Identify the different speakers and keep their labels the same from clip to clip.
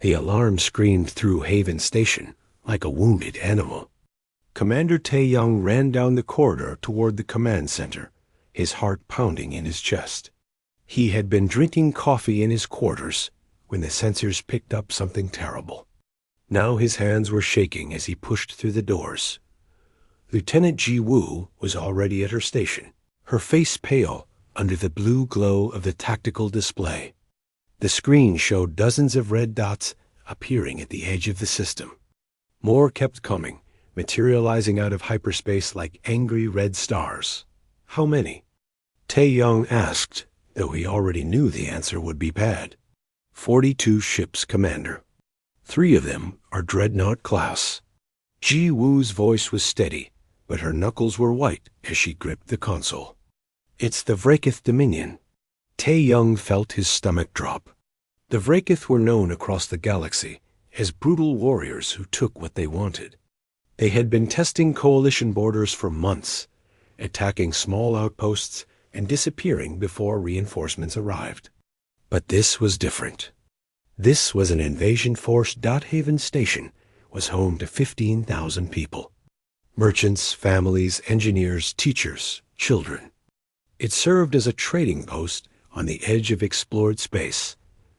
Speaker 1: The alarm screamed through Haven Station like a wounded animal. Commander Tae-young ran down the corridor toward the command center, his heart pounding in his chest. He had been drinking coffee in his quarters when the sensors picked up something terrible. Now his hands were shaking as he pushed through the doors. Lieutenant Ji-woo was already at her station, her face pale under the blue glow of the tactical display. The screen showed dozens of red dots appearing at the edge of the system. More kept coming, materializing out of hyperspace like angry red stars. How many? Tae-young asked, though he already knew the answer would be bad. 42 ships, Commander. 3 of them are Dreadnought class. Ji-woo's voice was steady, but her knuckles were white as she gripped the console. It's the Vrakith Dominion. Tae-young felt his stomach drop. The Vrakith were known across the galaxy as brutal warriors who took what they wanted. They had been testing coalition borders for months, attacking small outposts and disappearing before reinforcements arrived. But this was different. This was an invasion force. Haven Station was home to 15,000 people. Merchants, families, engineers, teachers, children. It served as a trading post on the edge of explored space,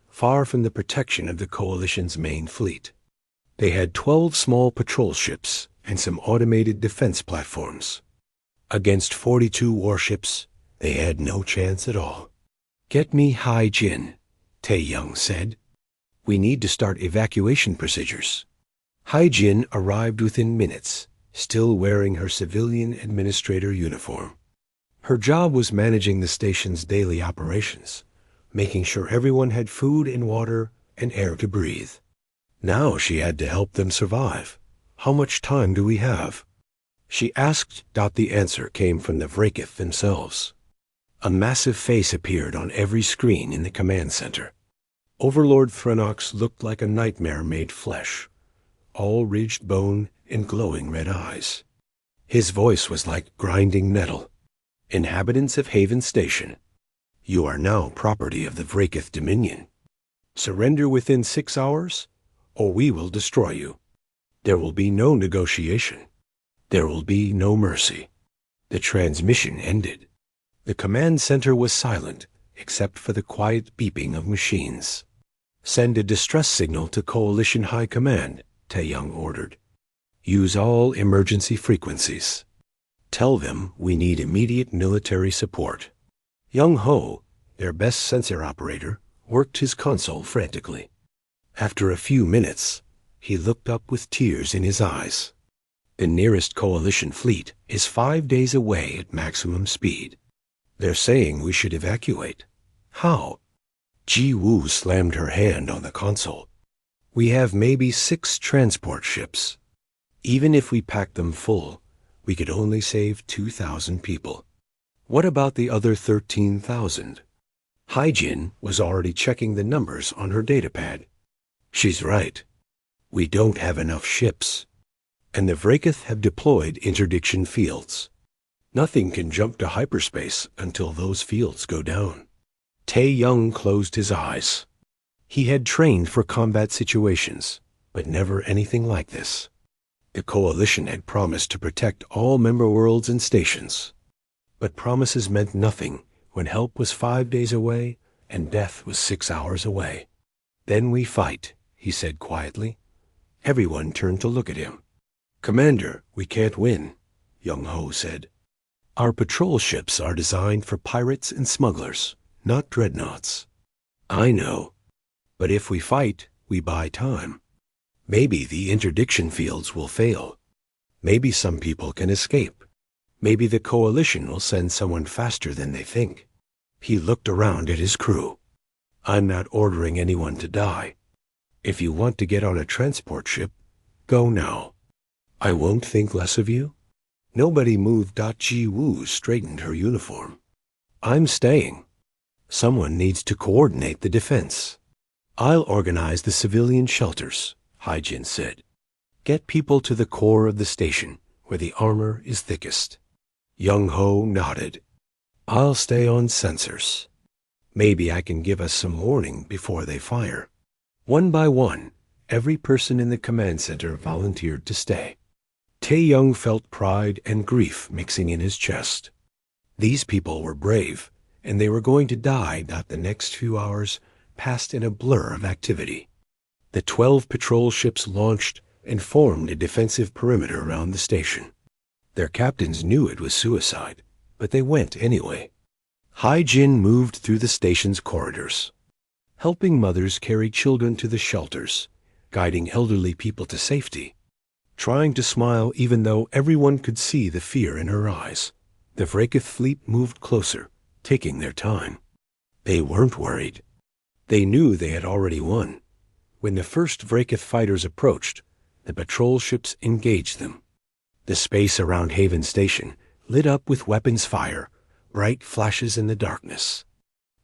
Speaker 1: far from the protection of the Coalition's main fleet. They had 12 small patrol ships and some automated defense platforms. Against 42 warships, they had no chance at all. "Get me Hai-jin," Tae-young said. "We need to start evacuation procedures." Hai-jin arrived within minutes, still wearing her civilian administrator uniform. Her job was managing the station's daily operations, making sure everyone had food and water and air to breathe. Now she had to help them survive. "How much time do we have?" she asked. The answer came from the Vrakith themselves. A massive face appeared on every screen in the command center. Overlord Thrennox looked like a nightmare made flesh, all ridged bone and glowing red eyes. His voice was like grinding metal. "Inhabitants of Haven Station, you are now property of the Vrakith Dominion. Surrender within 6 hours, or we will destroy you. There will be no negotiation. There will be no mercy." The transmission ended. The command center was silent, except for the quiet beeping of machines. "Send a distress signal to Coalition High Command," Tae-young ordered. "Use all emergency frequencies. Tell them we need immediate military support." Young-ho, their best sensor operator, worked his console frantically. After a few minutes, he looked up with tears in his eyes. "The nearest Coalition fleet is 5 days away at maximum speed. They're saying we should evacuate. How?" Ji-woo slammed her hand on the console. "We have maybe 6 transport ships. Even if we packed them full, we could only save 2,000 people. What about the other 13,000? Hai-jin was already checking the numbers on her datapad. "She's right. We don't have enough ships. And the Vrakith have deployed interdiction fields. Nothing can jump to hyperspace until those fields go down." Tae-young closed his eyes. He had trained for combat situations, but never anything like this. The Coalition had promised to protect all member worlds and stations. But promises meant nothing when help was 5 days away and death was 6 hours away. "Then we fight," he said quietly. Everyone turned to look at him. "Commander, we can't win," Young-ho said. "Our patrol ships are designed for pirates and smugglers, not dreadnoughts." "I know. But if we fight, we buy time. Maybe the interdiction fields will fail. Maybe some people can escape. Maybe the Coalition will send someone faster than they think." He looked around at his crew. "I'm not ordering anyone to die. If you want to get on a transport ship, go now. I won't think less of you." Nobody moved. Ji-woo straightened her uniform. "I'm staying. Someone needs to coordinate the defense." "I'll organize the civilian shelters," Hai-jin said. "Get people to the core of the station, where the armor is thickest." Young-ho nodded. "I'll stay on sensors. Maybe I can give us some warning before they fire." One by one, Every person in the command center volunteered to stay. Tae-young felt pride and grief mixing in his chest. These people were brave, and they were going to die not the next few hours passed in a blur of activity. The 12 patrol ships launched and formed a defensive perimeter around the station. Their captains knew it was suicide, but they went anyway. Hai-jin moved through the station's corridors, helping mothers carry children to the shelters, guiding elderly people to safety, trying to smile even though everyone could see the fear in her eyes. The Vrakith fleet moved closer, taking their time. They weren't worried. They knew they had already won. When the first Vrakith fighters approached, the patrol ships engaged them. The space around Haven Station lit up with weapons fire, bright flashes in the darkness.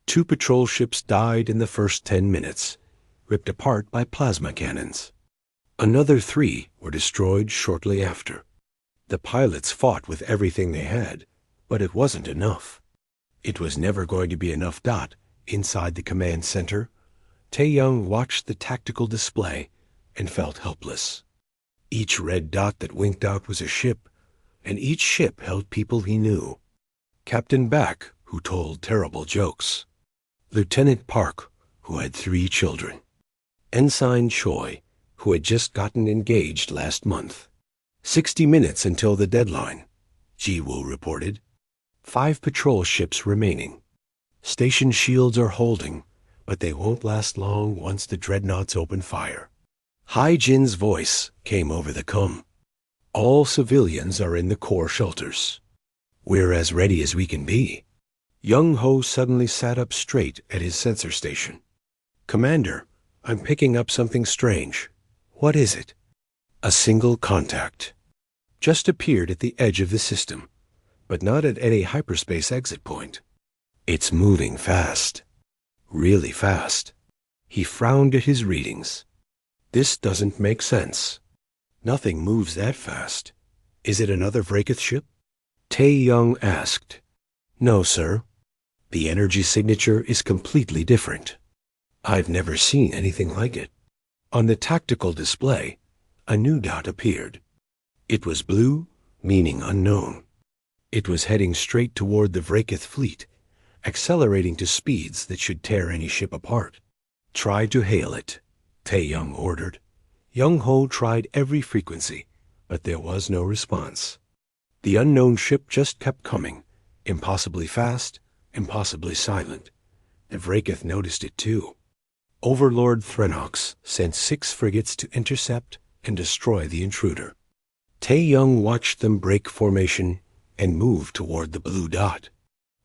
Speaker 1: 2 patrol ships died in the first 10 minutes, ripped apart by plasma cannons. Another 3 were destroyed shortly after. The pilots fought with everything they had, but it wasn't enough. It was never going to be enough. Inside the command center, Tae-young watched the tactical display and felt helpless. Each red dot that winked out was a ship, and each ship held people he knew. Captain Back, who told terrible jokes. Lieutenant Park, who had 3 children. Ensign Choi, who had just gotten engaged last month. 60 minutes until the deadline, Ji-woo reported. 5 patrol ships remaining. Station shields are holding, but they won't last long once the dreadnoughts open fire. Hai-jin's voice came over the comm. All civilians are in the core shelters. We're as ready as we can be. Young-ho suddenly sat up straight at his sensor station. Commander, I'm picking up something strange. What is it? A single contact. Just appeared at the edge of the system, but not at any hyperspace exit point. It's moving fast. Really fast. He frowned at his readings. This doesn't make sense. Nothing moves that fast. Is it another Vrakith ship? Tae-young asked. No, sir. The energy signature is completely different. I've never seen anything like it. On the tactical display, a new dot appeared. It was blue, meaning unknown. It was heading straight toward the Vrakith fleet, accelerating to speeds that should tear any ship apart. Try to hail it, Tae-young ordered. Young-ho tried every frequency, but there was no response. The unknown ship just kept coming, impossibly fast, impossibly silent. The Vrakith noticed it too. Overlord Threnox sent 6 frigates to intercept and destroy the intruder. Tae-young watched them break formation and move toward the blue dot.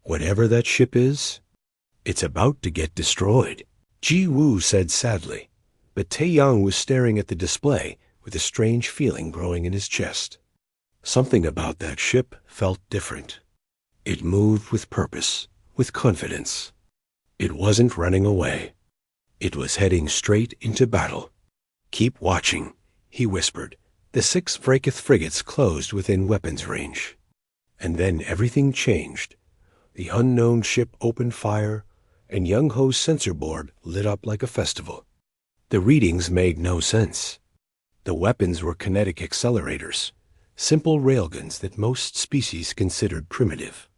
Speaker 1: Whatever that ship is, it's about to get destroyed, Ji-woo said sadly, but Tae-young was staring at the display with a strange feeling growing in his chest. Something about that ship felt different. It moved with purpose, with confidence. It wasn't running away. It was heading straight into battle. Keep watching, he whispered. The 6 Vrakith frigates closed within weapons range. And then everything changed. The unknown ship opened fire, and Young-ho's sensor board lit up like a festival. The readings made no sense. The weapons were kinetic accelerators, simple railguns that most species considered primitive.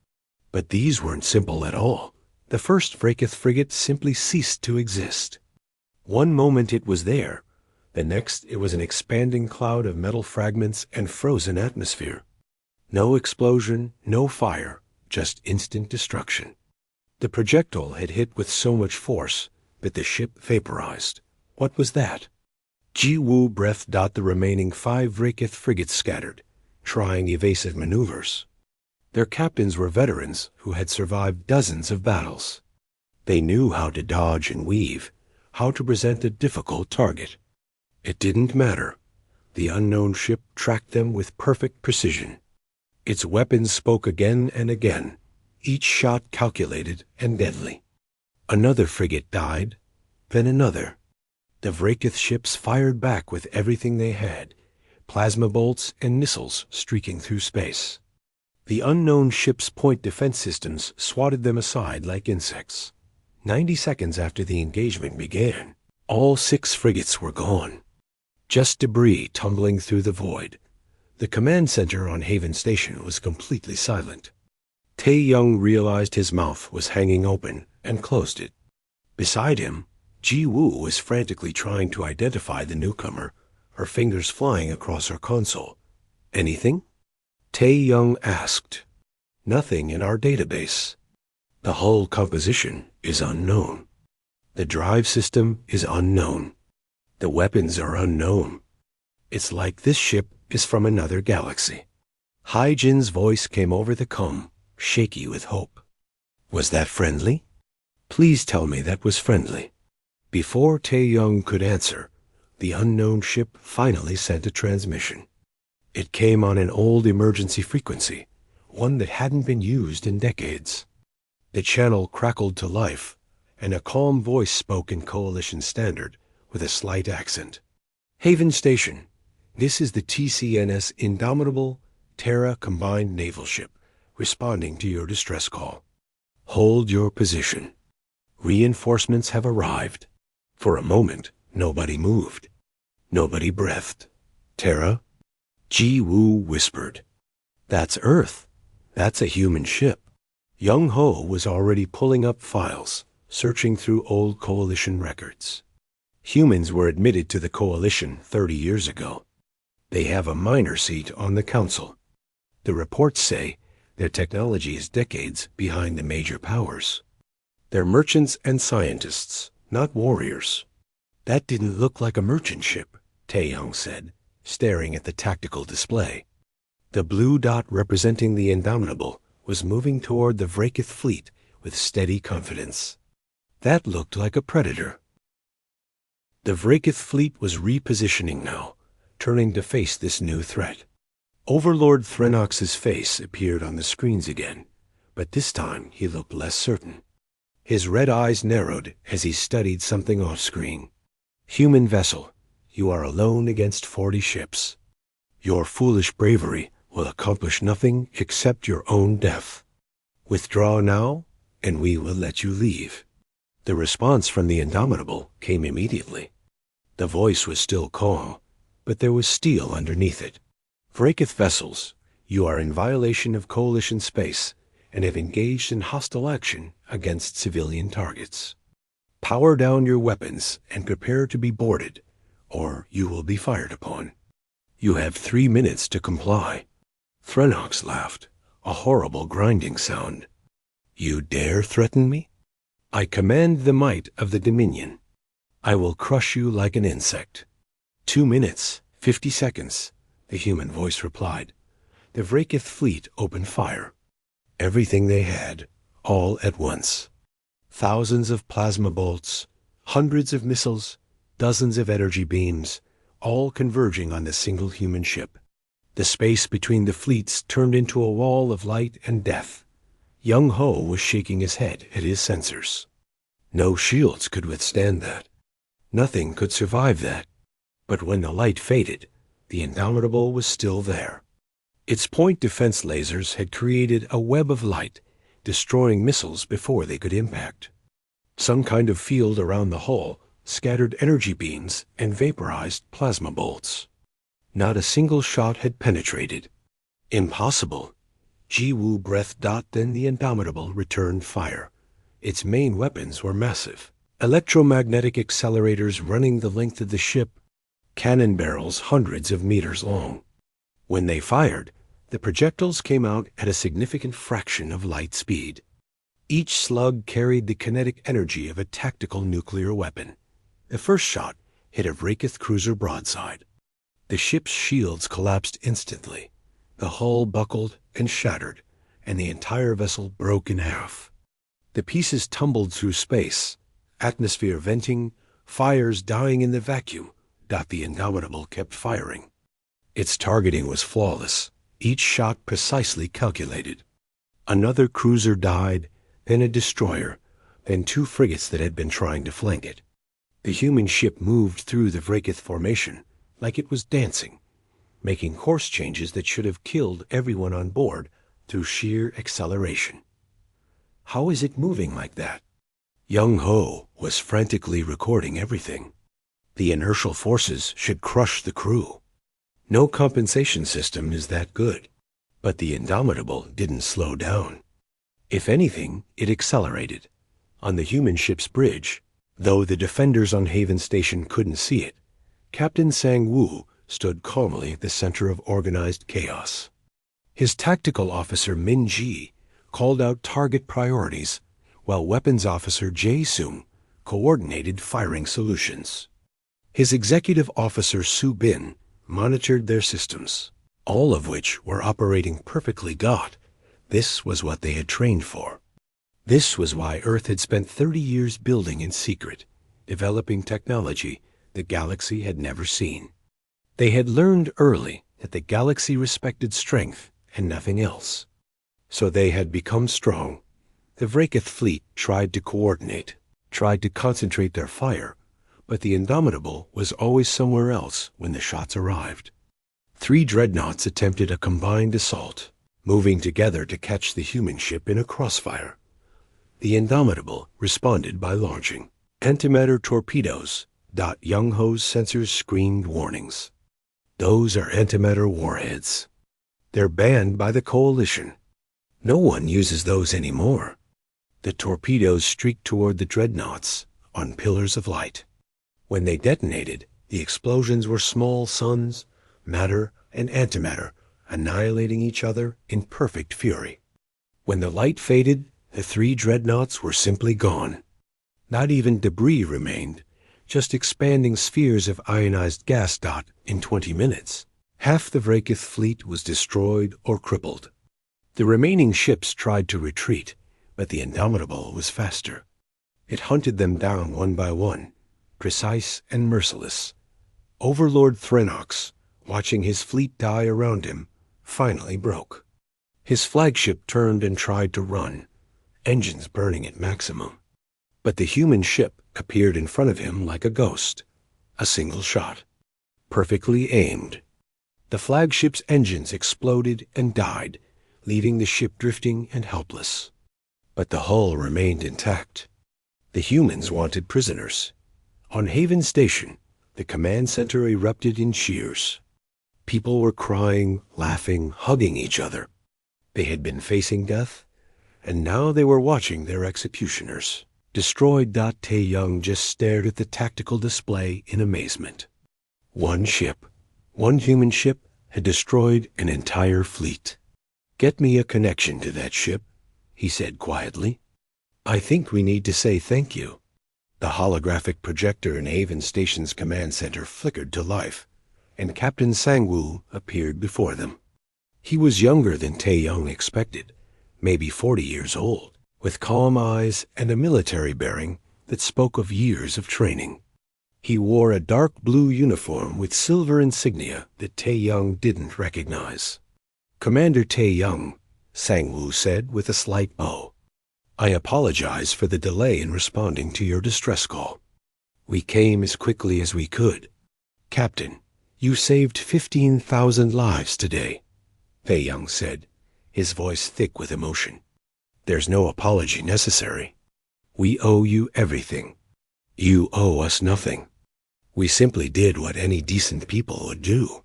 Speaker 1: But these weren't simple at all. The first Vrakith frigate simply ceased to exist. One moment it was there, the next it was an expanding cloud of metal fragments and frozen atmosphere. No explosion, no fire, just instant destruction. The projectile had hit with so much force that the ship vaporized. What was that? Ji-woo breathed out the remaining 5 Vrakith frigates scattered, trying evasive maneuvers. Their captains were veterans who had survived dozens of battles. They knew how to dodge and weave, how to present a difficult target. It didn't matter. The unknown ship tracked them with perfect precision. Its weapons spoke again and again, each shot calculated and deadly. Another frigate died, then another. The Vrakith ships fired back with everything they had, plasma bolts and missiles streaking through space. The unknown ship's point defense systems swatted them aside like insects. 90 seconds after the engagement began, all 6 frigates were gone. just debris tumbling through the void. The command center on Haven Station was completely silent. Tae-young realized his mouth was hanging open and closed it. Beside him, Ji-woo was frantically trying to identify the newcomer, her fingers flying across her console. Anything? Tae-young asked. Nothing in our database. The hull composition is unknown. The drive system is unknown. The weapons are unknown. It's like this ship is from another galaxy. Hai-jin's voice came over the comm, shaky with hope. Was that friendly? Please tell me that was friendly. Before Tae-young could answer, the unknown ship finally sent a transmission. It came on an old emergency frequency, one that hadn't been used in decades. The channel crackled to life, and a calm voice spoke in Coalition Standard with a slight accent. Haven Station, this is the TCNS Indomitable Terra Combined Naval Ship, responding to your distress call. Hold your position. Reinforcements have arrived. For a moment, nobody moved. Nobody breathed. Terra? Ji-woo whispered. That's Earth. That's a human ship. Young-ho was already pulling up files, searching through old Coalition records. Humans were admitted to the Coalition 30 years ago. They have a minor seat on the Council. The reports say their technology is decades behind the major powers. They're merchants and scientists, not warriors. That didn't look like a merchant ship, Tae-young said, staring at the tactical display. The blue dot representing the Indomitable was moving toward the Vrakith fleet with steady confidence. That looked like a predator. The Vrakith fleet was repositioning now, turning to face this new threat. Overlord Threnox's face appeared on the screens again, but this time he looked less certain. His red eyes narrowed as he studied something off-screen. Human vessel, you are alone against 40 ships. Your foolish bravery will accomplish nothing except your own death. Withdraw now, and we will let you leave. The response from the Indomitable came immediately. The voice was still calm, but there was steel underneath it. Vrakith vessels, you are in violation of Coalition space and have engaged in hostile action against civilian targets. Power down your weapons and prepare to be boarded, or you will be fired upon. You have 3 minutes to comply. Threnox laughed, a horrible grinding sound. You dare threaten me? I command the might of the Dominion. I will crush you like an insect. 2 minutes, 50 seconds, the human voice replied. The Vrakith fleet opened fire. Everything they had, all at once. Thousands of plasma bolts, hundreds of missiles, dozens of energy beams, all converging on the single human ship. The space between the fleets turned into a wall of light and death. Young-ho was shaking his head at his sensors. No shields could withstand that. Nothing could survive that. But when the light faded, the Indomitable was still there. Its point defense lasers had created a web of light, destroying missiles before they could impact. Some kind of field around the hull scattered energy beams and vaporized plasma bolts. Not a single shot had penetrated. Impossible. Ji-woo breathed. Then the Indomitable returned fire. Its main weapons were massive. Electromagnetic accelerators running the length of the ship, cannon barrels hundreds of meters long. When they fired, the projectiles came out at a significant fraction of light speed. Each slug carried the kinetic energy of a tactical nuclear weapon. The first shot hit a Vrakith cruiser broadside. The ship's shields collapsed instantly. The hull buckled and shattered, and the entire vessel broke in half. The pieces tumbled through space, atmosphere venting, fires dying in the vacuum. The Indomitable kept firing. Its targeting was flawless, each shot precisely calculated. Another cruiser died, then a destroyer, then 2 frigates that had been trying to flank it. The human ship moved through the Vrakith formation like it was dancing, making course changes that should have killed everyone on board through sheer acceleration. How is it moving like that? Young-ho was frantically recording everything. The inertial forces should crush the crew. No compensation system is that good. But the Indomitable didn't slow down. If anything, it accelerated. On the human ship's bridge, though the defenders on Haven Station couldn't see it, Captain Sang-woo stood calmly at the center of organized chaos. His tactical officer Min-ji called out target priorities, while weapons officer Jae-sung coordinated firing solutions. His executive officer Soo-bin monitored their systems, all of which were operating perfectly. This was what they had trained for. This was why Earth had spent 30 years building in secret, developing technology the galaxy had never seen. They had learned early that the galaxy respected strength and nothing else. So they had become strong. The Vrakith fleet tried to coordinate, tried to concentrate their fire, but the Indomitable was always somewhere else when the shots arrived. 3 dreadnoughts attempted a combined assault, moving together to catch the human ship in a crossfire. The Indomitable responded by launching antimatter torpedoes. Young-Ho's sensors screamed warnings. Those are antimatter warheads. They're banned by the Coalition. No one uses those anymore. The torpedoes streaked toward the dreadnoughts on pillars of light. When they detonated, the explosions were small suns, matter and antimatter, annihilating each other in perfect fury. When the light faded, the 3 dreadnoughts were simply gone. Not even debris remained, just expanding spheres of ionized gas. In 20 minutes, half the Vrakith fleet was destroyed or crippled. The remaining ships tried to retreat, but the Indomitable was faster. It hunted them down one by one, precise and merciless. Overlord Threnox, watching his fleet die around him, finally broke. His flagship turned and tried to run, engines burning at maximum. But the human ship appeared in front of him like a ghost. A single shot. Perfectly aimed. The flagship's engines exploded and died, leaving the ship drifting and helpless. But the hull remained intact. The humans wanted prisoners. On Haven Station, the command center erupted in cheers. People were crying, laughing, hugging each other. They had been facing death, and now they were watching their executioners. Destroyed. Tae-young just stared at the tactical display in amazement. One ship, one human ship, had destroyed an entire fleet. "Get me a connection to that ship," he said quietly. "I think we need to say thank you." The holographic projector in Haven Station's command center flickered to life, and Captain Sang-woo appeared before them. He was younger than Tae-young expected, maybe 40 years old, with calm eyes and a military bearing that spoke of years of training. He wore a dark blue uniform with silver insignia that Tae-young didn't recognize. "Commander Tae-young," Sang-woo said with a slight bow, "I apologize for the delay in responding to your distress call. We came as quickly as we could. Captain, you saved 15,000 lives today," Tae-young said, his voice thick with emotion. "There's no apology necessary. We owe you everything. You owe us nothing. We simply did what any decent people would do."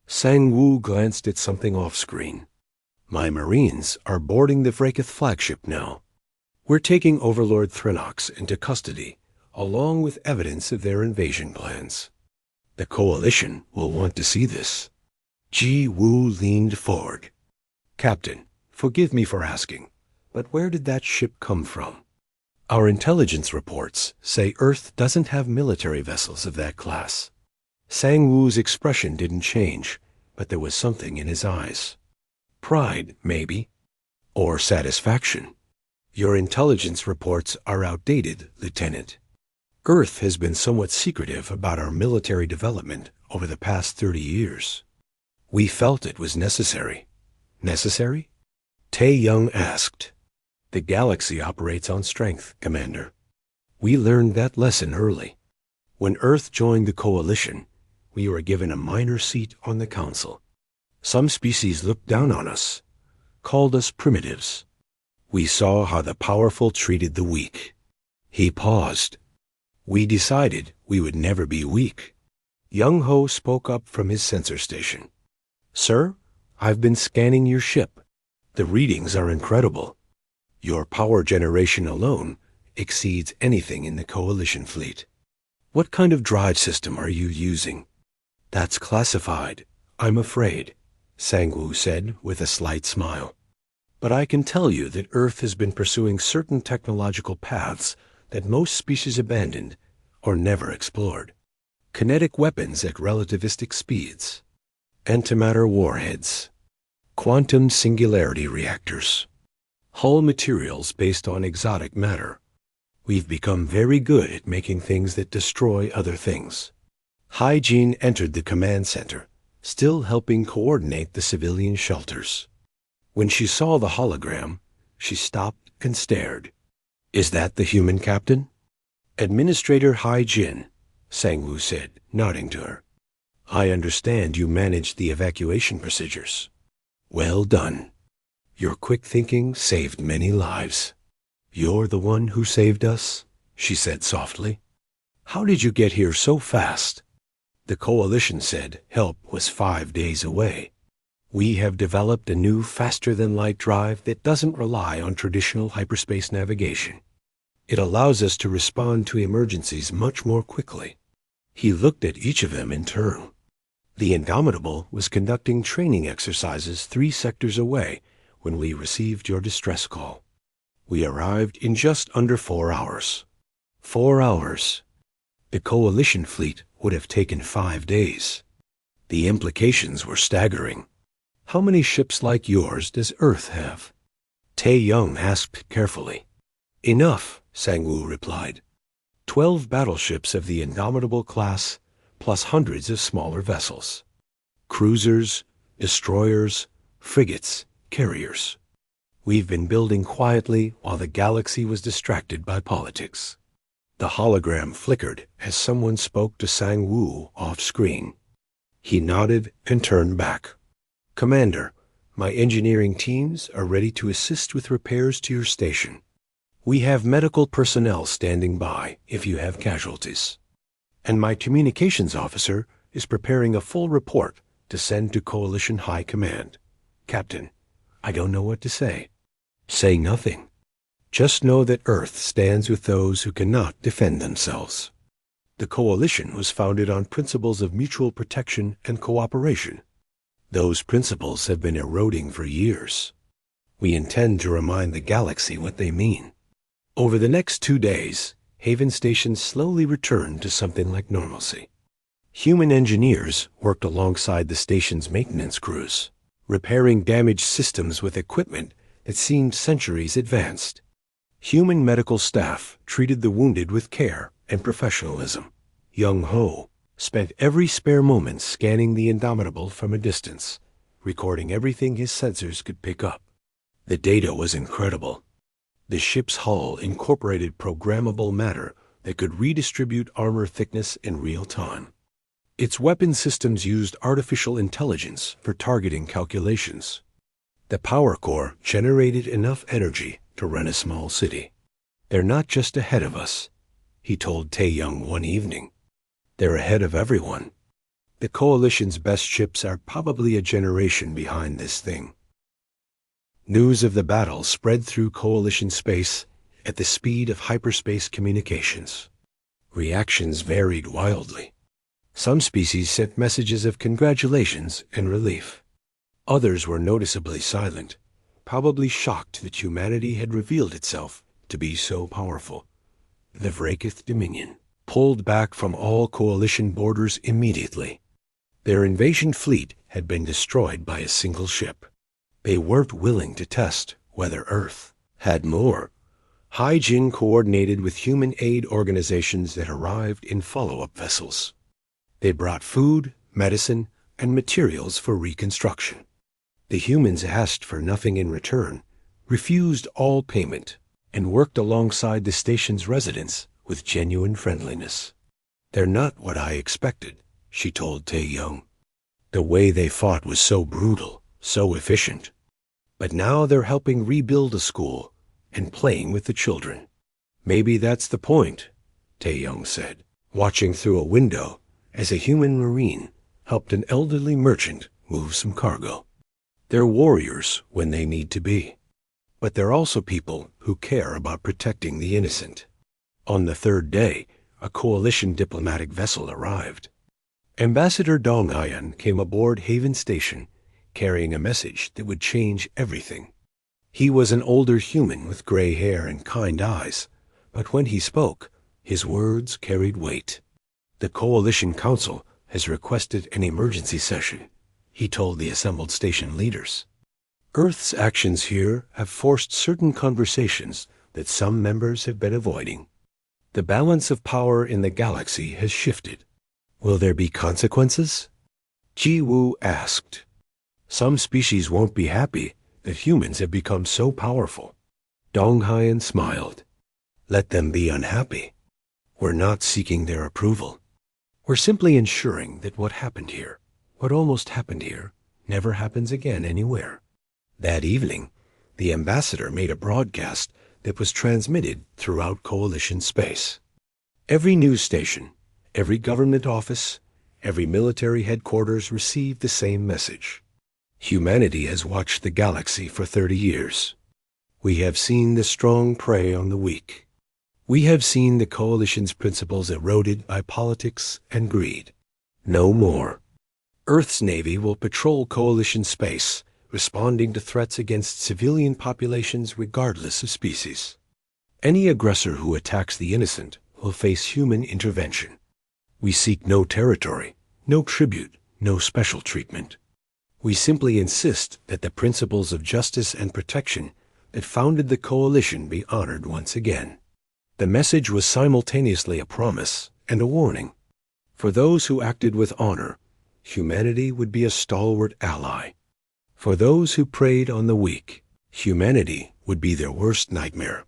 Speaker 1: Sang-woo glanced at something off-screen. "My Marines are boarding the Vrakith flagship now. We're taking Overlord Threnox into custody, along with evidence of their invasion plans. The Coalition will want to see this." Ji-woo leaned forward. "Captain, forgive me for asking, but where did that ship come from? Our intelligence reports say Earth doesn't have military vessels of that class." Sang-woo's expression didn't change, but there was something in his eyes. Pride, maybe, or satisfaction. "Your intelligence reports are outdated, Lieutenant. Earth has been somewhat secretive about our military development over the past 30 years. We felt it was necessary." "Necessary?" Tae-young asked. "The galaxy operates on strength, Commander. We learned that lesson early. When Earth joined the Coalition, we were given a minor seat on the Council. Some species looked down on us, called us primitives. We saw how the powerful treated the weak." He paused. We decided we would never be weak. Young Ho spoke up from his sensor station. Sir, I've been scanning your ship. The readings are incredible. Your power generation alone exceeds anything in the Coalition fleet. What kind of drive system are you using? That's classified, I'm afraid, Sang-woo said with a slight smile. But I can tell you that Earth has been pursuing certain technological paths that most species abandoned or never explored. Kinetic weapons at relativistic speeds, antimatter warheads, quantum singularity reactors, hull materials based on exotic matter. We've become very good at making things that destroy other things. Hygiene entered the command center, still helping coordinate the civilian shelters. When she saw the hologram, she stopped and stared. Is that the human captain? Administrator Hai-Jin, Sang-woo said, nodding to her. I understand you managed the evacuation procedures. Well done. Your quick thinking saved many lives. You're the one who saved us, she said softly. How did you get here so fast? The Coalition said help was 5 days away. We have developed a new faster-than-light drive that doesn't rely on traditional hyperspace navigation. It allows us to respond to emergencies much more quickly. He looked at each of them in turn. The Indomitable was conducting training exercises 3 sectors away when we received your distress call. We arrived in just under 4 hours. 4 hours. The Coalition fleet would have taken 5 days. The implications were staggering. How many ships like yours does Earth have? Tae-young asked carefully. Enough, Sang-woo replied. 12 battleships of the Indomitable class, plus hundreds of smaller vessels. Cruisers, destroyers, frigates, carriers. We've been building quietly while the galaxy was distracted by politics. The hologram flickered as someone spoke to Sang-woo off-screen. He nodded and turned back. Commander, my engineering teams are ready to assist with repairs to your station. We have medical personnel standing by if you have casualties. And my communications officer is preparing a full report to send to Coalition High Command. Captain, I don't know what to say. Say nothing. Just know that Earth stands with those who cannot defend themselves. The Coalition was founded on principles of mutual protection and cooperation. Those principles have been eroding for years. We intend to remind the galaxy what they mean. Over the next 2 days, Haven Station slowly returned to something like normalcy. Human engineers worked alongside the station's maintenance crews, repairing damaged systems with equipment that seemed centuries advanced. Human medical staff treated the wounded with care and professionalism. Young Ho spent every spare moment scanning the Indomitable from a distance, recording everything his sensors could pick up. The data was incredible. The ship's hull incorporated programmable matter that could redistribute armor thickness in real time. Its weapon systems used artificial intelligence for targeting calculations. The power core generated enough energy to run a small city. They're not just ahead of us, he told Tae-young one evening. They're ahead of everyone. The Coalition's best ships are probably a generation behind this thing. News of the battle spread through Coalition space at the speed of hyperspace communications. Reactions varied wildly. Some species sent messages of congratulations and relief. Others were noticeably silent, probably shocked that humanity had revealed itself to be so powerful. The Vrakith Dominion pulled back from all Coalition borders immediately. Their invasion fleet had been destroyed by a single ship. They weren't willing to test whether Earth had more. Hai-Jin coordinated with human aid organizations that arrived in follow-up vessels. They brought food, medicine, and materials for reconstruction. The humans asked for nothing in return, refused all payment, and worked alongside the station's residents with genuine friendliness. They're not what I expected, she told Tae-young. The way they fought was so brutal, so efficient. But now they're helping rebuild a school and playing with the children. Maybe that's the point, Tae-young said, watching through a window as a human marine helped an elderly merchant move some cargo. They're warriors when they need to be, but they're also people who care about protecting the innocent. On the third day, a coalition diplomatic vessel arrived. Ambassador Dong Hyan came aboard Haven Station carrying a message that would change everything. He was an older human with gray hair and kind eyes, but when he spoke, his words carried weight. The Coalition Council has requested an emergency session, he told the assembled station leaders. Earth's actions here have forced certain conversations that some members have been avoiding. The balance of power in the galaxy has shifted. Will there be consequences? Ji Woo asked. Some species won't be happy that humans have become so powerful. Dong Hyan smiled. Let them be unhappy. We're not seeking their approval. We're simply ensuring that what happened here, what almost happened here, never happens again anywhere. That evening, the ambassador made a broadcast that was transmitted throughout Coalition space. Every news station, every government office, every military headquarters received the same message. Humanity has watched the galaxy for 30 years. We have seen the strong prey on the weak. We have seen the Coalition's principles eroded by politics and greed. No more. Earth's Navy will patrol Coalition space, responding to threats against civilian populations regardless of species. Any aggressor who attacks the innocent will face human intervention. We seek no territory, no tribute, no special treatment. We simply insist that the principles of justice and protection that founded the Coalition be honored once again. The message was simultaneously a promise and a warning. For those who acted with honor, humanity would be a stalwart ally. For those who preyed on the weak, humanity would be their worst nightmare.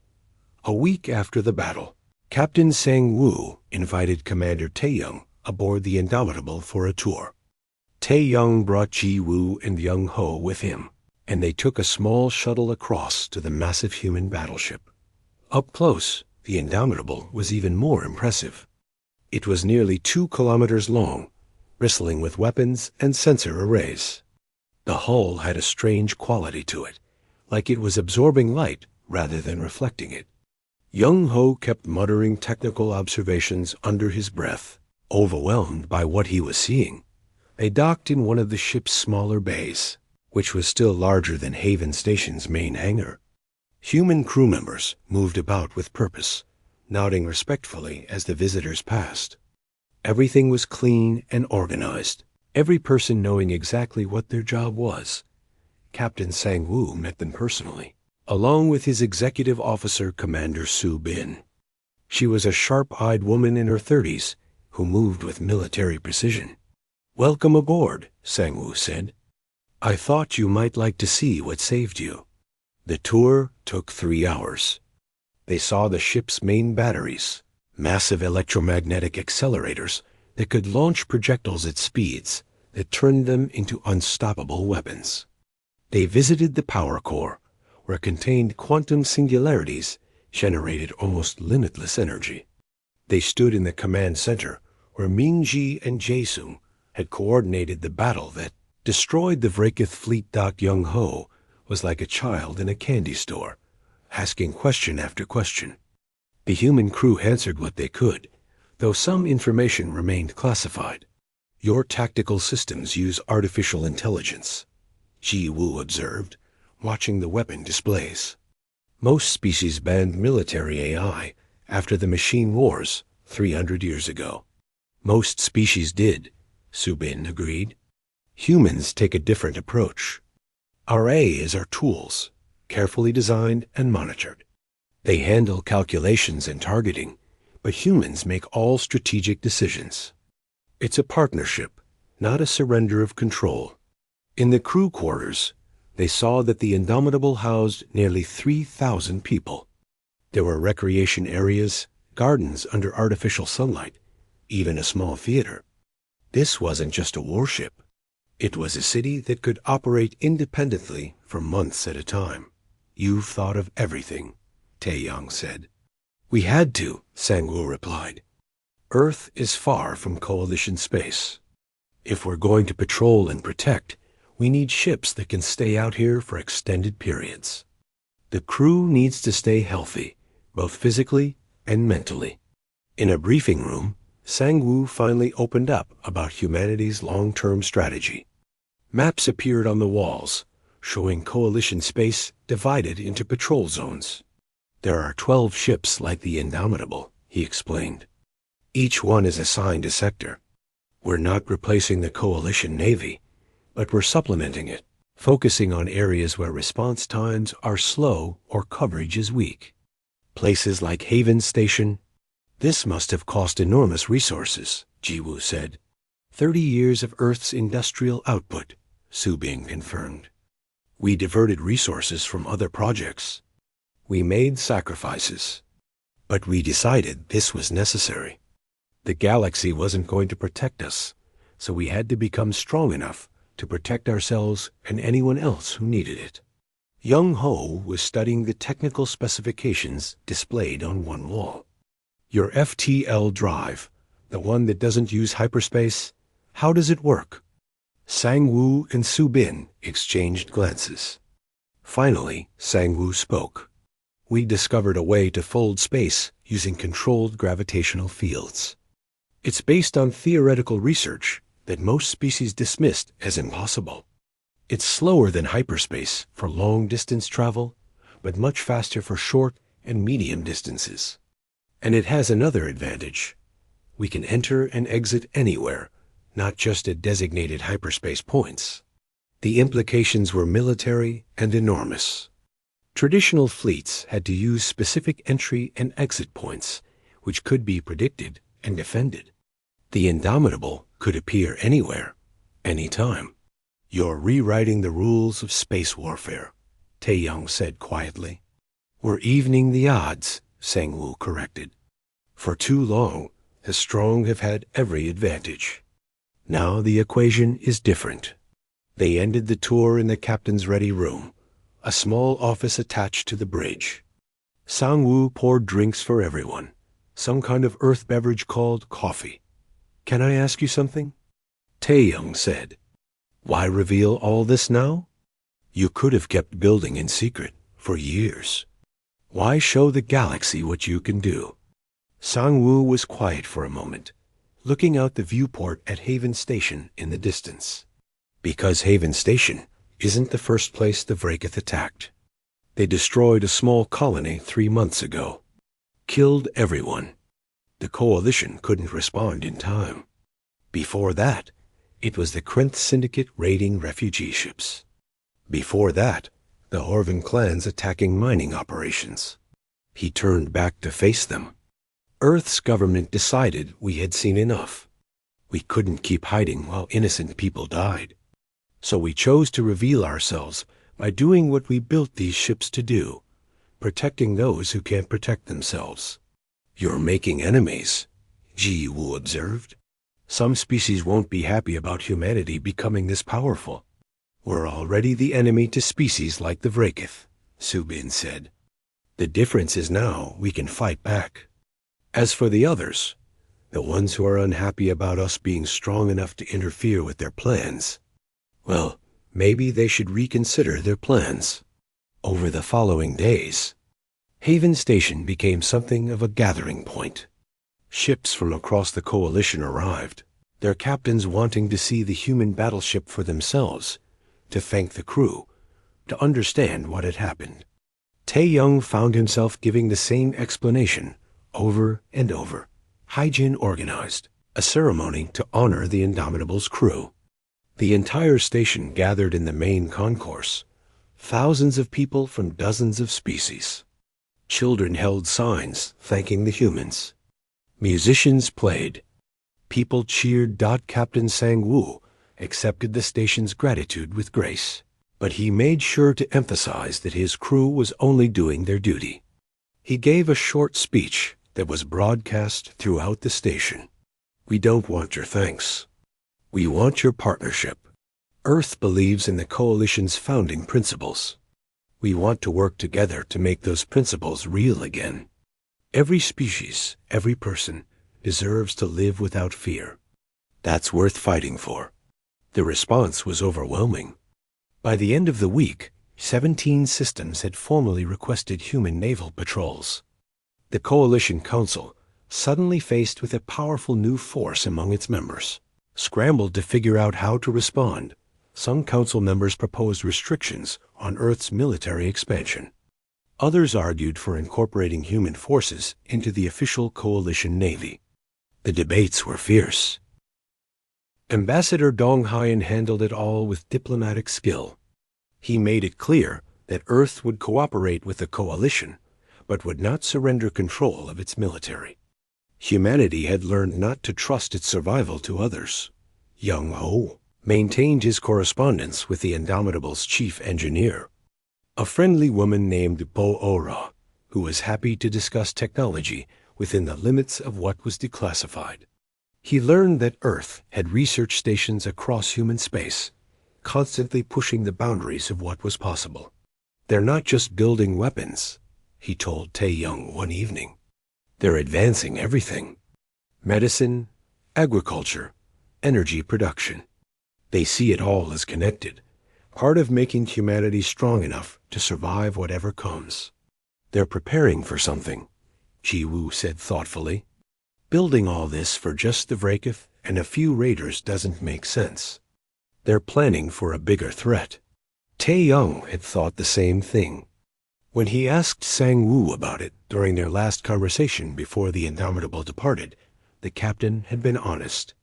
Speaker 1: A week after the battle, Captain Sang-woo invited Commander Tae-young aboard the Indomitable for a tour. Tae-young brought Ji-woo and Young-ho with him, and they took a small shuttle across to the massive human battleship. Up close, the Indomitable was even more impressive. It was nearly 2 kilometers long, bristling with weapons and sensor arrays. The hull had a strange quality to it, like it was absorbing light rather than reflecting it. Young-ho kept muttering technical observations under his breath, overwhelmed by what he was seeing. They docked in one of the ship's smaller bays, which was still larger than Haven Station's main hangar. Human crew members moved about with purpose, nodding respectfully as the visitors passed. Everything was clean and organized, every person knowing exactly what their job was. Captain Sang-woo met them personally, along with his executive officer, Commander Soo-bin. She was a sharp-eyed woman in her 30s who moved with military precision. "Welcome aboard," Sang-woo said. "I thought you might like to see what saved you." The tour took 3 hours. They saw the ship's main batteries, massive electromagnetic accelerators that could launch projectiles at speeds that turned them into unstoppable weapons. They visited the power core, where contained quantum singularities generated almost limitless energy. They stood in the command center, where Ming-ji and Jae-sung had coordinated the battle that destroyed the Vrakith fleet. Young-ho was like a child in a candy store, asking question after question. The human crew answered what they could, though some information remained classified. "Your tactical systems use artificial intelligence," Ji-woo observed, watching the weapon displays. "Most species banned military AI after the machine wars 300 years ago." "Most species did," Soo-bin agreed. "Humans take a different approach. Our A is our tools, carefully designed and monitored. They handle calculations and targeting, but humans make all strategic decisions. It's a partnership, not a surrender of control." In the crew quarters, they saw that the Indomitable housed nearly 3,000 people. There were recreation areas, gardens under artificial sunlight, even a small theater. This wasn't just a warship. It was a city that could operate independently for months at a time. "You've thought of everything," Tae-young said. We had to, Sang-woo replied. Earth is far from Coalition space. If we're going to patrol and protect, we need ships that can stay out here for extended periods. The crew needs to stay healthy, both physically and mentally. In a briefing room, Sang-woo finally opened up about humanity's long-term strategy. Maps appeared on the walls, showing Coalition space divided into patrol zones. There are 12 ships like the Indomitable, he explained. Each one is assigned a sector. We're not replacing the Coalition Navy, but we're supplementing it, focusing on areas where response times are slow or coverage is weak. Places like Haven Station. This must have cost enormous resources, Ji-woo said. 30 years of Earth's industrial output, Su-bin confirmed. We diverted resources from other projects. We made sacrifices. But we decided this was necessary. The galaxy wasn't going to protect us, so we had to become strong enough to protect ourselves and anyone else who needed it. Young Ho was studying the technical specifications displayed on one wall. Your FTL drive, the one that doesn't use hyperspace, how does it work? Sang-woo and Su-bin exchanged glances. Finally, Sang-woo spoke. We discovered a way to fold space using controlled gravitational fields. It's based on theoretical research that most species dismissed as impossible. It's slower than hyperspace for long-distance travel, but much faster for short and medium distances. And it has another advantage. We can enter and exit anywhere, not just at designated hyperspace points. The implications were military and enormous. Traditional fleets had to use specific entry and exit points, which could be predicted and defended. The Indomitable could appear anywhere, anytime. You're rewriting the rules of space warfare, Tae-young said quietly. We're evening the odds, Sang-woo corrected. For too long, the strong have had every advantage. Now the equation is different. They ended the tour in the captain's ready room, a small office attached to the bridge. Sang-woo poured drinks for everyone, some kind of earth beverage called coffee. Can I ask you something? Tae-young said. Why reveal all this now? You could have kept building in secret for years. Why show the galaxy what you can do? Sang-woo was quiet for a moment, looking out the viewport at Haven Station in the distance. Because Haven Station isn't the first place the Vraekith attacked. They destroyed a small colony 3 months ago. Killed everyone. The Coalition couldn't respond in time. Before that, it was the Krenth Syndicate raiding refugee ships. Before that, the Horvan clans attacking mining operations. He turned back to face them. Earth's government decided we had seen enough. We couldn't keep hiding while innocent people died. So we chose to reveal ourselves by doing what we built these ships to do, protecting those who can't protect themselves. You're making enemies, Ji-woo observed. Some species won't be happy about humanity becoming this powerful. We're already the enemy to species like the Vraekith, Su-bin said. The difference is now we can fight back. As for the others, the ones who are unhappy about us being strong enough to interfere with their plans, well, maybe they should reconsider their plans. Over the following days, Haven Station became something of a gathering point. Ships from across the Coalition arrived, their captains wanting to see the human battleship for themselves, to thank the crew, to understand what had happened. Tae-young found himself giving the same explanation over and over. Haijin organized a ceremony to honor the Indomitable's crew. The entire station gathered in the main concourse, thousands of people from dozens of species. Children held signs thanking the humans. Musicians played. People cheered. Captain Sang-woo accepted the station's gratitude with grace, but he made sure to emphasize that his crew was only doing their duty. He gave a short speech that was broadcast throughout the station. We don't want your thanks. We want your partnership. Earth believes in the Coalition's founding principles. We want to work together to make those principles real again. Every species, every person, deserves to live without fear. That's worth fighting for. The response was overwhelming. By the end of the week, 17 systems had formally requested human naval patrols. The Coalition Council, suddenly faced with a powerful new force among its members, scrambled to figure out how to respond. Some council members proposed restrictions on Earth's military expansion. Others argued for incorporating human forces into the official coalition navy. The debates were fierce. Ambassador Dong Hyen handled it all with diplomatic skill. He made it clear that Earth would cooperate with the coalition, but would not surrender control of its military. Humanity had learned not to trust its survival to others. Young Ho maintained his correspondence with the Indomitable's chief engineer, a friendly woman named Bo Ora, who was happy to discuss technology within the limits of what was declassified. He learned that Earth had research stations across human space, constantly pushing the boundaries of what was possible. They're not just building weapons, he told Tae-young one evening. They're advancing everything. Medicine, agriculture, energy production. They see it all as connected, part of making humanity strong enough to survive whatever comes. They're preparing for something, Ji-woo said thoughtfully. Building all this for just the Vrakeith and a few raiders doesn't make sense. They're planning for a bigger threat. Tae-young had thought the same thing. When he asked Sang-woo about it during their last conversation before the Indomitable departed, the captain had been honest.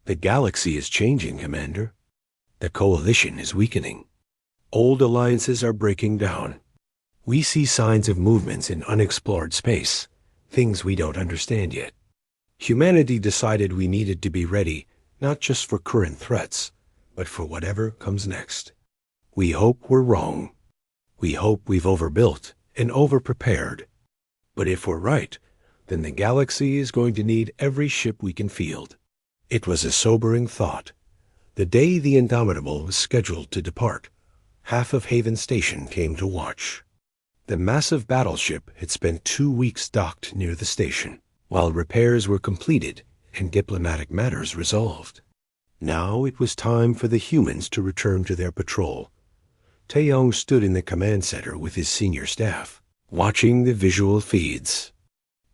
Speaker 1: The galaxy is changing, Commander. The coalition is weakening. Old alliances are breaking down. We see signs of movements in unexplored space, things we don't understand yet. Humanity decided we needed to be ready, not just for current threats, but for whatever comes next. We hope we're wrong. We hope we've overbuilt and overprepared. But if we're right, then the galaxy is going to need every ship we can field. It was a sobering thought. The day the Indomitable was scheduled to depart, half of Haven Station came to watch. The massive battleship had spent 2 weeks docked near the station, while repairs were completed and diplomatic matters resolved. Now it was time for the humans to return to their patrol. Tae-young stood in the command center with his senior staff, watching the visual feeds.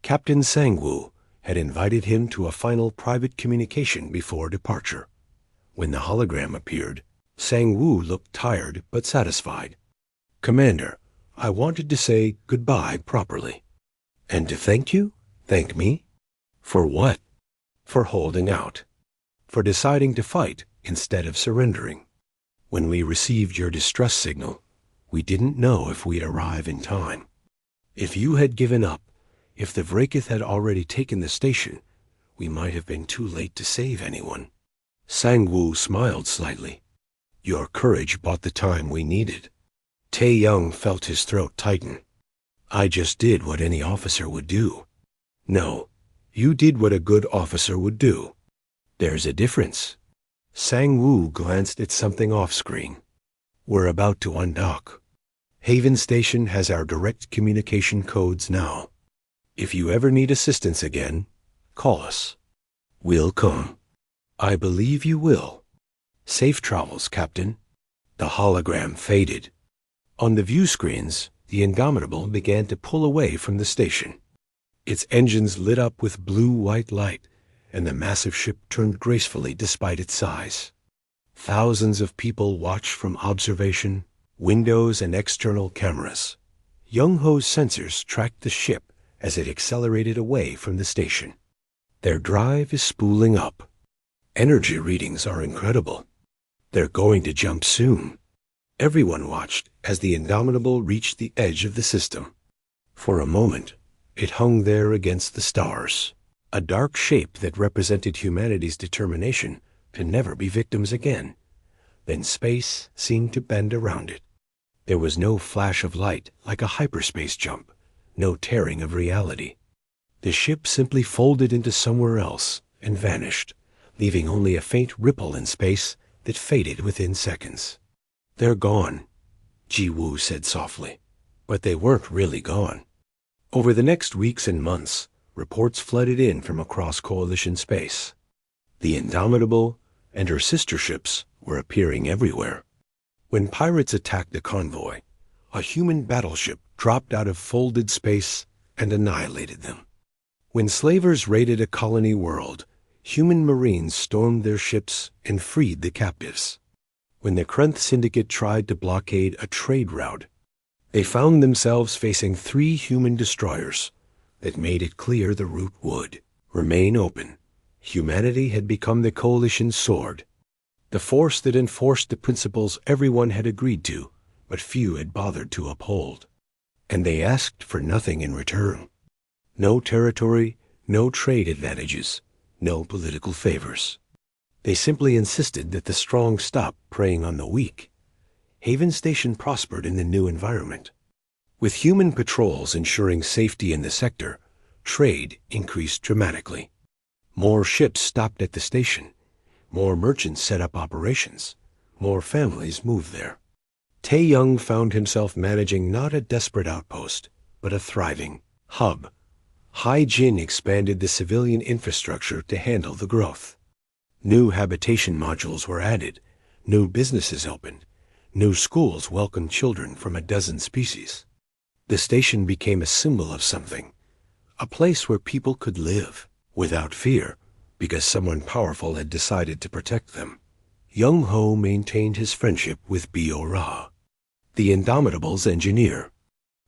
Speaker 1: Captain Sang-woo had invited him to a final private communication before departure. When the hologram appeared, Sang-woo looked tired but satisfied. Commander, I wanted to say goodbye properly. And to thank you? Thank me? For what? For holding out. For deciding to fight instead of surrendering. When we received your distress signal, we didn't know if we'd arrive in time. If you had given up, if the Vrakeith had already taken the station, we might have been too late to save anyone. Sang-woo smiled slightly. Your courage bought the time we needed. Tae-young felt his throat tighten. I just did what any officer would do. No, you did what a good officer would do. There's a difference. Sang-woo glanced at something off-screen. We're about to undock. Haven Station has our direct communication codes now. If you ever need assistance again, call us. We'll come. I believe you will. Safe travels, Captain. The hologram faded. On the view screens, the Indomitable began to pull away from the station. Its engines lit up with blue-white light, and the massive ship turned gracefully despite its size. Thousands of people watched from observation, windows, and external cameras. Young-ho's sensors tracked the ship as it accelerated away from the station. Their drive is spooling up. Energy readings are incredible. They're going to jump soon. Everyone watched as the Indomitable reached the edge of the system. For a moment, it hung there against the stars, a dark shape that represented humanity's determination to never be victims again. Then space seemed to bend around it. There was no flash of light like a hyperspace jump, no tearing of reality. The ship simply folded into somewhere else and vanished, leaving only a faint ripple in space that faded within seconds. They're gone, Ji-woo said softly. But they weren't really gone. Over the next weeks and months, reports flooded in from across Coalition space. The Indomitable and her sister ships were appearing everywhere. When pirates attacked the convoy, a human battleship dropped out of folded space and annihilated them. When slavers raided a colony world, human marines stormed their ships and freed the captives. When the Krenth Syndicate tried to blockade a trade route, they found themselves facing 3 human destroyers that made it clear the route would remain open. Humanity had become the Coalition's sword, the force that enforced the principles everyone had agreed to, but few had bothered to uphold. And they asked for nothing in return. No territory, no trade advantages, no political favors. They simply insisted that the strong stop preying on the weak. Haven Station prospered in the new environment. With human patrols ensuring safety in the sector, trade increased dramatically. More ships stopped at the station. More merchants set up operations. More families moved there. Tae Young found himself managing not a desperate outpost, but a thriving hub. Hai Jin expanded the civilian infrastructure to handle the growth. New habitation modules were added, new businesses opened, new schools welcomed children from a dozen species. The station became a symbol of something, a place where people could live without fear because someone powerful had decided to protect them. Young Ho maintained his friendship with Bio Ra, the Indomitable's engineer.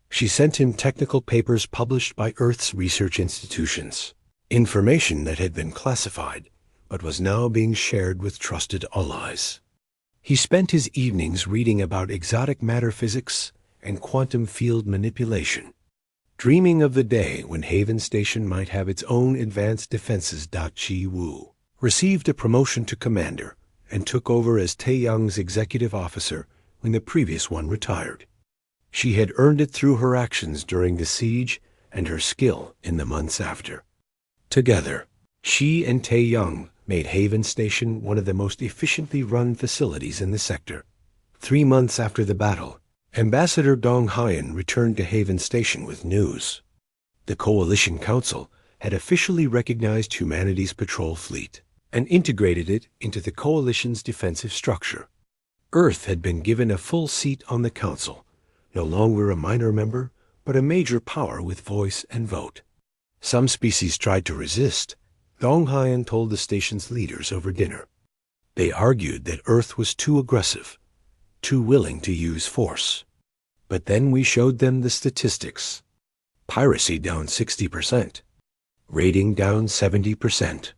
Speaker 1: She sent him technical papers published by Earth's research institutions, information that had been classified but was now being shared with trusted allies. He spent his evenings reading about exotic matter physics and quantum field manipulation, dreaming of the day when Haven Station might have its own advanced defenses. Chi Wu received a promotion to commander and took over as Tae Young's executive officer when the previous one retired. She had earned it through her actions during the siege and her skill in the months after. Together, she and Tae Young made Haven Station one of the most efficiently run facilities in the sector. 3 months after the battle, Ambassador Dong Hyen returned to Haven Station with news. The Coalition Council had officially recognized humanity's patrol fleet and integrated it into the Coalition's defensive structure. Earth had been given a full seat on the Council, no longer a minor member, but a major power with voice and vote. Some species tried to resist. Dong Hyen told the station's leaders over dinner. They argued that Earth was too aggressive, too willing to use force. But then we showed them the statistics. Piracy down 60%. Raiding down 70%.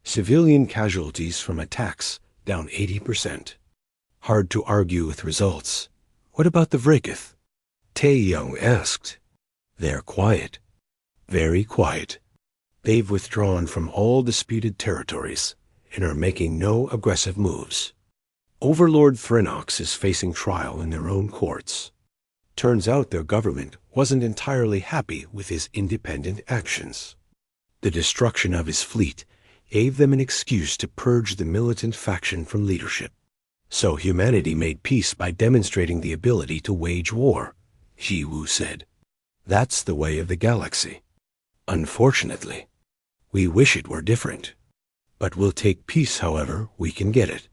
Speaker 1: Civilian casualties from attacks down 80%. Hard to argue with results. What about the Vrakith? Tae Young asked. They're quiet. Very quiet. They've withdrawn from all disputed territories and are making no aggressive moves. Overlord Threnox is facing trial in their own courts. Turns out their government wasn't entirely happy with his independent actions. The destruction of his fleet gave them an excuse to purge the militant faction from leadership. So humanity made peace by demonstrating the ability to wage war, Ji Wu said. That's the way of the galaxy. Unfortunately, we wish it were different. But we'll take peace however we can get it.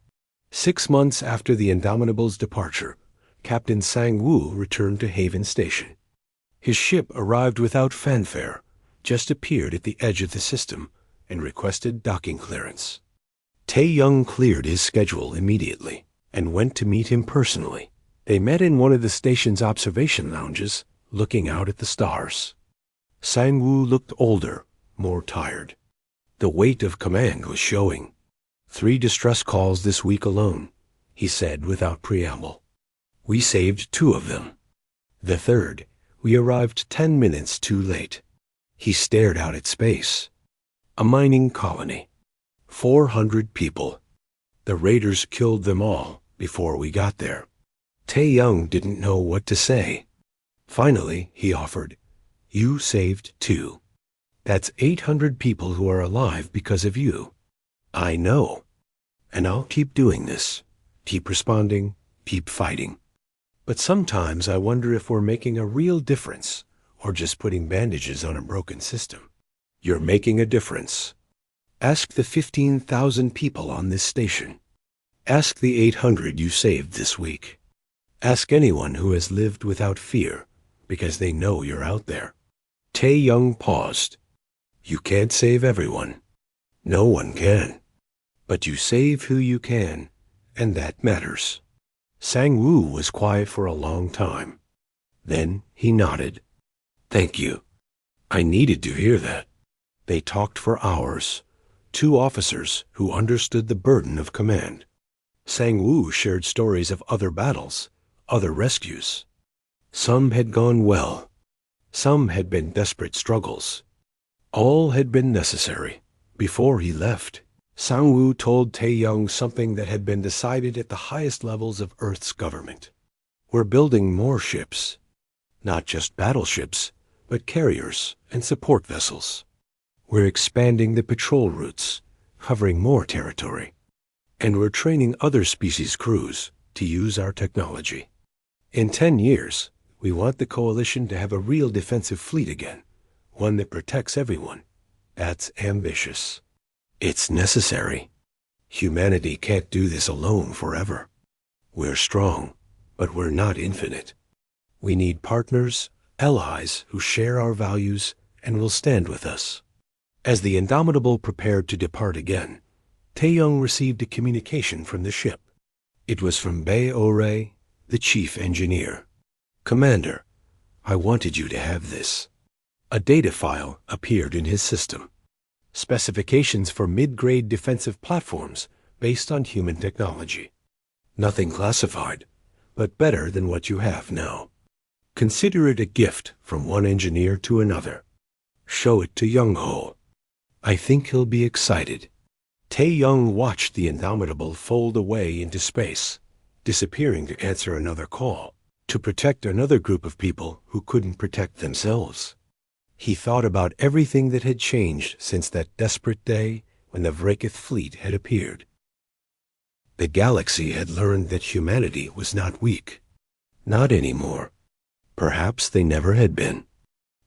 Speaker 1: 6 months after the Indomitable's departure, Captain Sang-woo returned to Haven Station. His ship arrived without fanfare, just appeared at the edge of the system, and requested docking clearance. Tae Young cleared his schedule immediately and went to meet him personally. They met in one of the station's observation lounges, looking out at the stars. Sang-woo looked older, more tired. The weight of command was showing. 3 distress calls this week alone, he said without preamble. We saved 2 of them. The third, we arrived 10 minutes too late. He stared out at space. A mining colony. 400 people. The raiders killed them all before we got there. Tae Young didn't know what to say. Finally, he offered, You saved 2. That's 800 people who are alive because of you. I know. And I'll keep doing this. Keep responding, keep fighting. But sometimes I wonder if we're making a real difference, or just putting bandages on a broken system. You're making a difference. Ask the 15,000 people on this station. Ask the 800 you saved this week. Ask anyone who has lived without fear, because they know you're out there. Tae-young paused. You can't save everyone. No one can. But you save who you can, and that matters. Sang-woo was quiet for a long time. Then he nodded. Thank you. I needed to hear that. They talked for hours, two officers who understood the burden of command. Sang-woo shared stories of other battles, other rescues. Some had gone well. Some had been desperate struggles. All had been necessary. Before he left, Sang-woo told Tae-young something that had been decided at the highest levels of Earth's government. We're building more ships. Not just battleships, but carriers and support vessels. We're expanding the patrol routes, covering more territory. And we're training other species' crews to use our technology. In 10 years, we want the coalition to have a real defensive fleet again, one that protects everyone. That's ambitious. It's necessary. Humanity can't do this alone forever. We're strong, but we're not infinite. We need partners, allies who share our values and will stand with us. As the Indomitable prepared to depart again, Tae-young received a communication from the ship. It was from Bae Ore, the chief engineer. Commander, I wanted you to have this. A data file appeared in his system. Specifications for mid-grade defensive platforms based on human technology. Nothing classified, but better than what you have now. Consider it a gift from one engineer to another. Show it to Young-ho. I think he'll be excited. Tae-young watched the Indomitable fold away into space, disappearing to answer another call, to protect another group of people who couldn't protect themselves. He thought about everything that had changed since that desperate day when the Vrakith fleet had appeared. The galaxy had learned that humanity was not weak. Not anymore. Perhaps they never had been.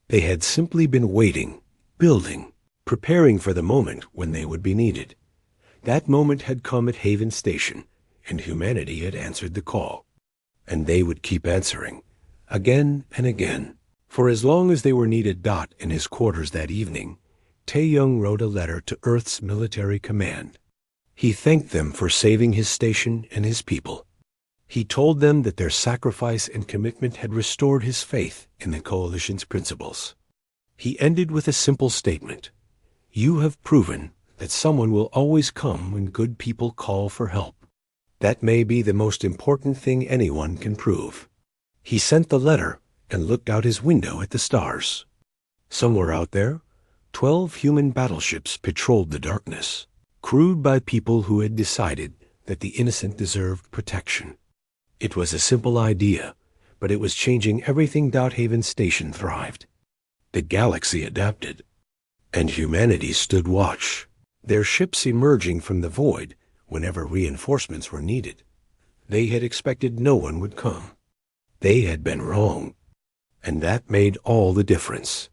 Speaker 1: They had simply been waiting, building, preparing for the moment when they would be needed. That moment had come at Haven Station, and humanity had answered the call. And they would keep answering, again and again. For as long as they were needed. In his quarters that evening, Tae-young wrote a letter to Earth's military command. He thanked them for saving his station and his people. He told them that their sacrifice and commitment had restored his faith in the coalition's principles. He ended with a simple statement. You have proven that someone will always come when good people call for help. That may be the most important thing anyone can prove. He sent the letter and looked out his window at the stars. Somewhere out there, 12 human battleships patrolled the darkness, crewed by people who had decided that the innocent deserved protection. It was a simple idea, but it was changing everything. Haven Station thrived. The galaxy adapted, and humanity stood watch, their ships emerging from the void whenever reinforcements were needed. They had expected no one would come. They had been wrong, and that made all the difference.